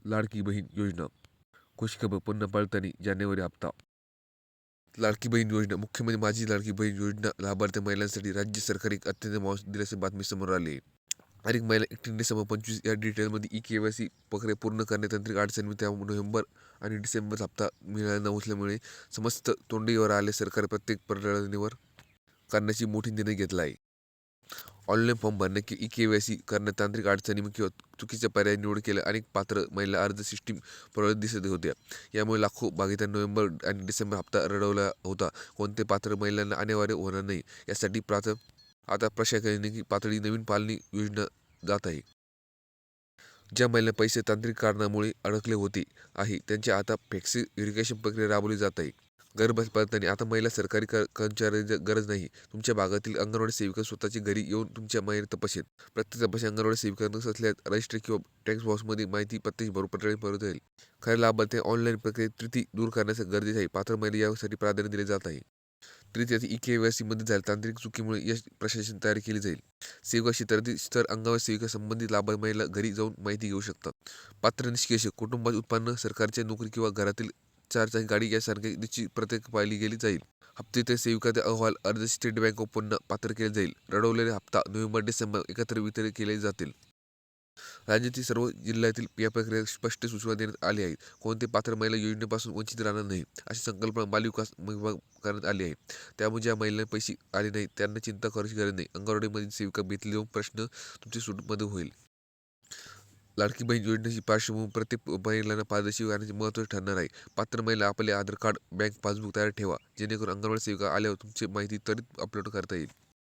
लाडकी बहीण योजना खुशखबर पुन्हा पडताळणी जानेवारी हप्ता. लाडकी बहीण योजना मुख्यमंत्री माझी लाडकी बहीण योजना लाभार्थी महिलांसाठी राज्य सरकारने एक अत्यंत महत्त्वाची दिल्याची बातमी समोर आली आहे. अनेक महिला 31 डिसेंबर 25 या डिटेलमध्ये ई-के-वाय-सी प्रक्रिया पूर्ण करणे तांत्रिक अडचणी त्यामुळे नोव्हेंबर आणि डिसेंबर हप्ता मिळाला नसल्यामुळे समस्त तोंडीवर आले. सरकार प्रत्येक पडताळणीवर करण्याची मोठी निर्णय घेतला आहे. ऑनलाईन फॉर्म भरणे की ई-के-वाय-सी करण्यात तांत्रिक अडचणी किंवा चुकीचा पर्याय निवड केला. अनेक पात्र महिला अर्ज सिस्टीम प्रभावित दिसत होत्या. यामुळे लाखो बाधितांनी नोव्हेंबर आणि डिसेंबर हप्ता रडवला होता. कोणते पात्र महिलांना अनिवार्य होणार नाही यासाठी आता प्रशासकीय पातळी नवीन पालनी योजना जात आहे. ज्या महिला पैसे तांत्रिक कारणामुळे अडकले होते आहे त्यांची आता फॅक्स व्हेरिफिकेशन प्रक्रिया राबवली जात आहे. गर्भपात पडताना आता महिला सरकारी कर्मचाऱ्यांची गरज नाही. तुमच्या भागातील अंगणवाडी सेविका स्वतःची घरी येऊन तुमच्या महिला तपासेल. प्रत्येक तपासणी अंगणवाडी सेविका नसल्यास रजिस्टर किंवा टॅक्स बॉक्समध्ये माहिती प्रत्यक्ष पडताळणी परत येईल. खऱ्या लाभार्थी ऑनलाईन प्रक्रियेत त्रुटी दूर करण्यासाठी गरजेचे आहे. पात्र महिला यासाठी प्राधान्य दिले जात आहे. तरी ई-के-वाय-सी मध्ये झालेल्या तांत्रिक चुकीमुळे यश प्रशासन तयारी केली जाईल. सेवा क्षेत्रातील स्तर अंगणवाडी सेविका संबंधित लाभार्थी महिला घरी जाऊन माहिती घेऊ शकतात. पात्र निष्कर्ष कुटुंबाचे उत्पन्न, सरकारची नोकरी किंवा घरातील चारचाकी गाडी यासारखे निश्चित प्रत्येक पाहिली गेली जाईल. हप्ते सेविकाचे अहवाल अर्ज स्टेट बँक ऑफ पुन्हा पात्र केले जाईल. रडवलेले हप्ता नोव्हेंबर-डिसेंबर एकत्र वितरित केले जातील. राज्यातील सर्व जिल्ह्यातील या प्रक्रियेत स्पष्ट सूचना देण्यात आल्या आहेत. कोणते पात्र महिला योजनेपासून वंचित राहणार नाही अशी संकल्पना बालविकास विभाग करण्यात आली आहे. त्यामुळे ज्या महिलांना पैसे आले नाहीत त्यांना चिंता करायची गरज नाही. अंगणवाडीमधील सेविका भेटली जाऊन प्रश्न तुमची सूटमध्ये होईल. लाडकी बहीण योजनेची पार्श्वभूमी प्रत्येक महिलांना पारदर्शी करण्याचे महत्त्वाचे ठरणार आहे. पात्र महिला आपले आधार कार्ड, बँक पासबुक तयार ठेवा जेणेकरून अंगणवाडी सेविका आल्यावर तुमची माहिती त्वरित अपलोड करता येईल.